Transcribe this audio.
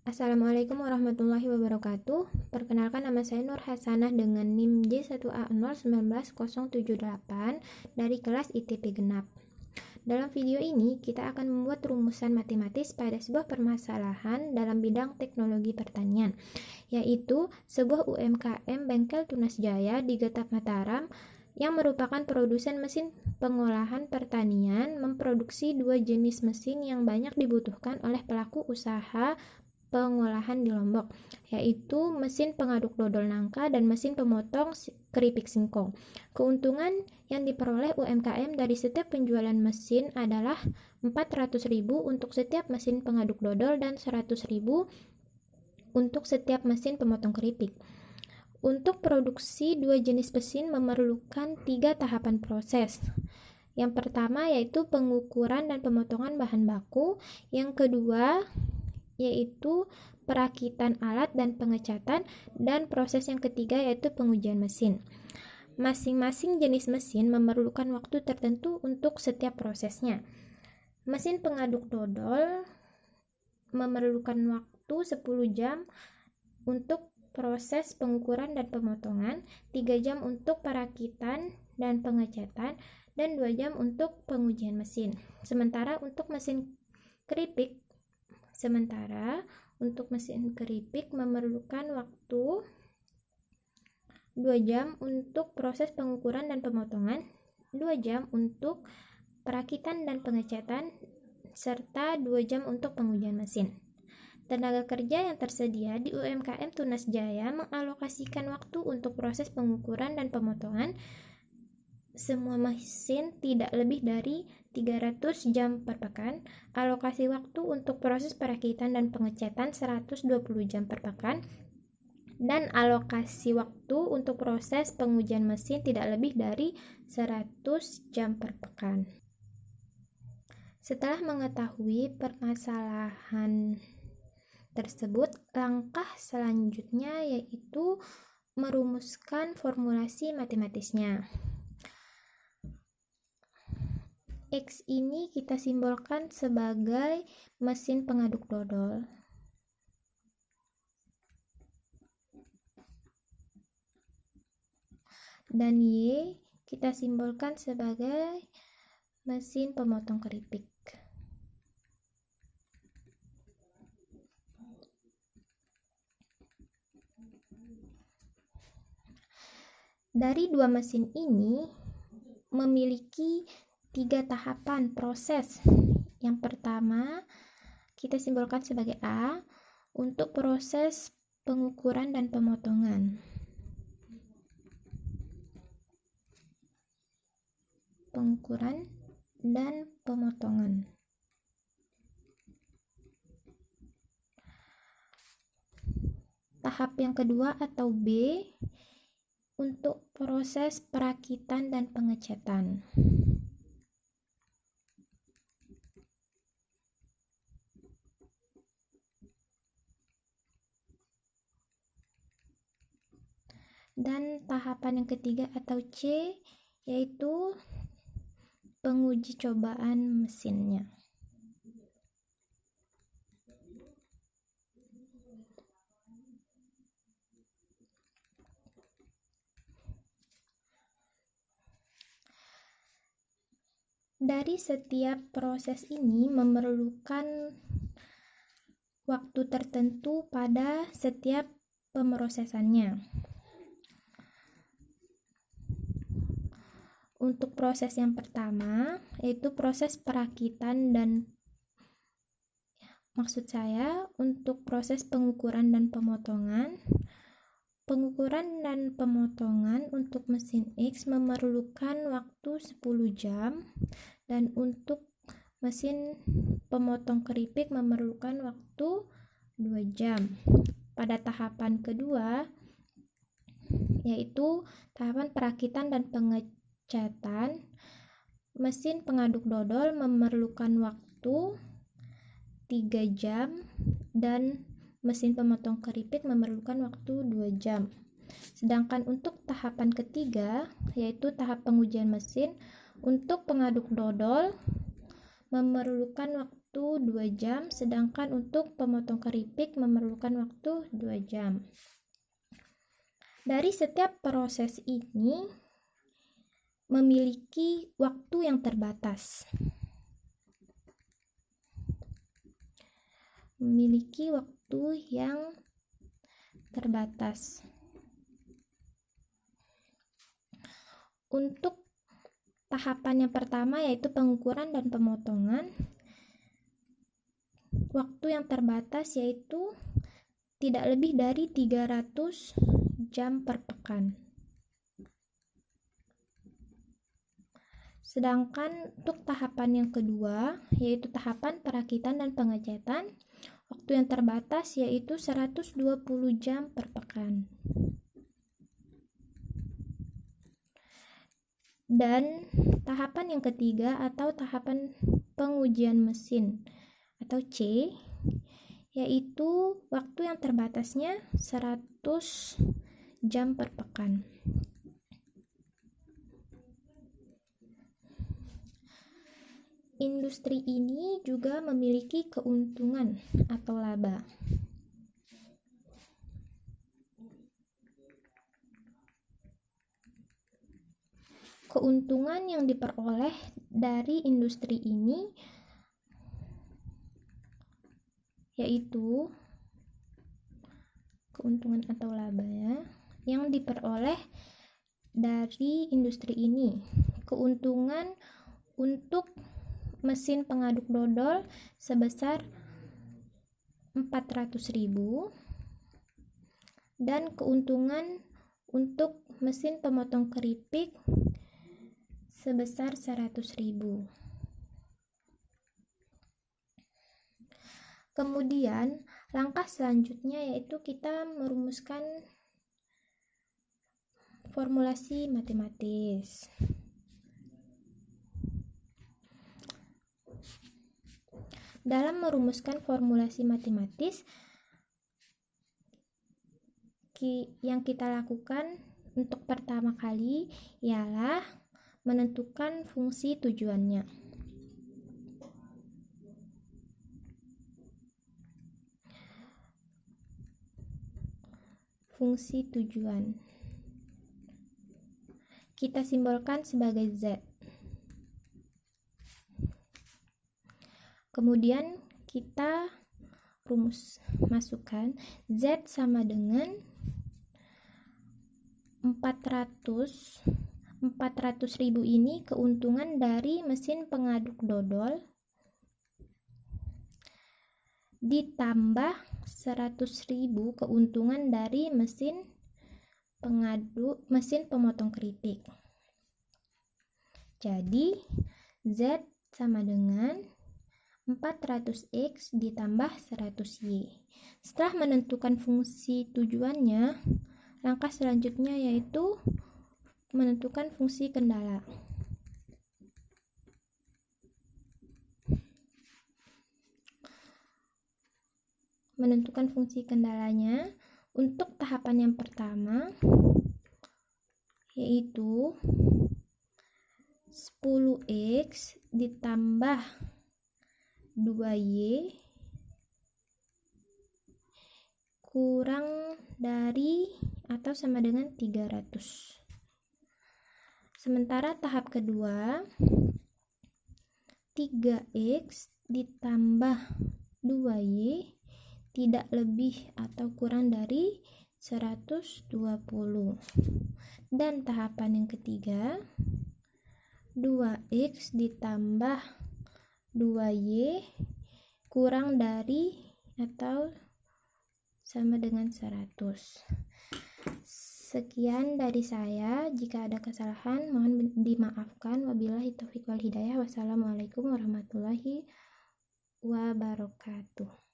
Assalamualaikum warahmatullahi wabarakatuh. Perkenalkan, nama saya Nur Hasanah dengan NIM J1A019078 dari kelas ITP Genap. Dalam video ini, kita akan membuat rumusan matematis pada sebuah permasalahan dalam bidang teknologi pertanian, yaitu sebuah UMKM Bengkel Tunas Jaya di Getap Mataram yang merupakan produsen mesin pengolahan pertanian memproduksi dua jenis mesin yang banyak dibutuhkan oleh pelaku usaha pengolahan di Lombok, yaitu mesin pengaduk dodol nangka dan mesin pemotong keripik singkong. Keuntungan yang diperoleh UMKM dari setiap penjualan mesin adalah 400.000 untuk setiap mesin pengaduk dodol dan 100.000 untuk setiap mesin pemotong keripik. Untuk produksi dua jenis mesin memerlukan 3 tahapan proses. Yang pertama yaitu pengukuran dan pemotongan bahan baku, yang kedua yaitu perakitan alat dan pengecatan, dan proses yang ketiga yaitu pengujian mesin. Masing-masing jenis mesin memerlukan waktu tertentu untuk setiap prosesnya. Mesin pengaduk dodol memerlukan waktu 10 jam untuk proses pengukuran dan pemotongan, 3 jam untuk perakitan dan pengecatan, dan 2 jam untuk pengujian mesin. Sementara untuk mesin keripik memerlukan waktu 2 jam untuk proses pengukuran dan pemotongan, 2 jam untuk perakitan dan pengecatan, serta 2 jam untuk pengujian mesin. Tenaga kerja yang tersedia di UMKM Tunas Jaya mengalokasikan waktu untuk proses pengukuran dan pemotongan semua mesin tidak lebih dari 300 jam per pekan. Alokasi waktu untuk proses perakitan dan pengecatan 120 jam per pekan, dan alokasi waktu untuk proses pengujian mesin tidak lebih dari 100 jam per pekan. Setelah mengetahui permasalahan tersebut, langkah selanjutnya yaitu merumuskan formulasi matematisnya. X ini kita simbolkan sebagai mesin pengaduk dodol. Dan Y kita simbolkan sebagai mesin pemotong keripik. Dari dua mesin ini memiliki 3 tahapan proses. Yang pertama kita simbolkan sebagai A untuk proses pengukuran dan pemotongan. Tahap yang kedua atau B untuk proses perakitan dan pengecatan. Dan tahapan yang ketiga atau C yaitu penguji cobaan mesinnya. Dari setiap proses ini memerlukan waktu tertentu pada setiap pemrosesannya. Untuk proses yang pertama yaitu proses perakitan untuk proses pengukuran dan pemotongan. Pengukuran dan pemotongan untuk mesin X memerlukan waktu 10 jam, dan untuk mesin pemotong keripik memerlukan waktu 2 jam. Pada tahapan kedua yaitu tahapan perakitan dan pengecatan, mesin pengaduk dodol memerlukan waktu 3 jam dan mesin pemotong keripik memerlukan waktu 2 jam. Sedangkan untuk tahapan ketiga yaitu tahap pengujian mesin, untuk pengaduk dodol memerlukan waktu waktu 2 jam, sedangkan untuk pemotong keripik memerlukan waktu 2 jam. Dari setiap proses ini memiliki waktu yang terbatas. Untuk tahapan yang pertama yaitu pengukuran dan pemotongan, waktu yang terbatas yaitu tidak lebih dari 300 jam per pekan. Sedangkan untuk tahapan yang kedua, yaitu tahapan perakitan dan pengecatan, waktu yang terbatas yaitu 120 jam per pekan. Dan tahapan yang ketiga atau tahapan pengujian mesin atau C, yaitu waktu yang terbatasnya 100 jam per pekan. Industri ini juga memiliki keuntungan atau laba. Keuntungan yang diperoleh dari industri ini yaitu keuntungan atau laba yang diperoleh dari industri ini. Keuntungan untuk mesin pengaduk dodol sebesar 400.000 dan keuntungan untuk mesin pemotong keripik sebesar 100.000. Kemudian langkah selanjutnya yaitu kita merumuskan formulasi matematis. Dalam merumuskan formulasi matematis, yang kita lakukan untuk pertama kali ialah menentukan fungsi tujuannya. Fungsi tujuan kita simbolkan sebagai Z. Kemudian kita masukkan Z sama dengan 400.000 ini keuntungan dari mesin pengaduk dodol ditambah 100.000 keuntungan dari mesin pemotong keripik. Jadi Z sama dengan 400X ditambah 100Y. Setelah menentukan fungsi tujuannya, langkah selanjutnya yaitu menentukan fungsi kendala. Menentukan fungsi kendalanya untuk tahapan yang pertama yaitu 10X ditambah 2Y kurang dari atau sama dengan 300. Sementara tahap kedua 3X ditambah 2Y tidak lebih atau kurang dari 120. Dan tahapan yang ketiga 2X ditambah 2Y kurang dari atau sama dengan 100. Sekian dari saya. Jika ada kesalahan mohon dimaafkan. Wabillahi taufiq wal hidayah. Wassalamualaikum warahmatullahi wabarakatuh.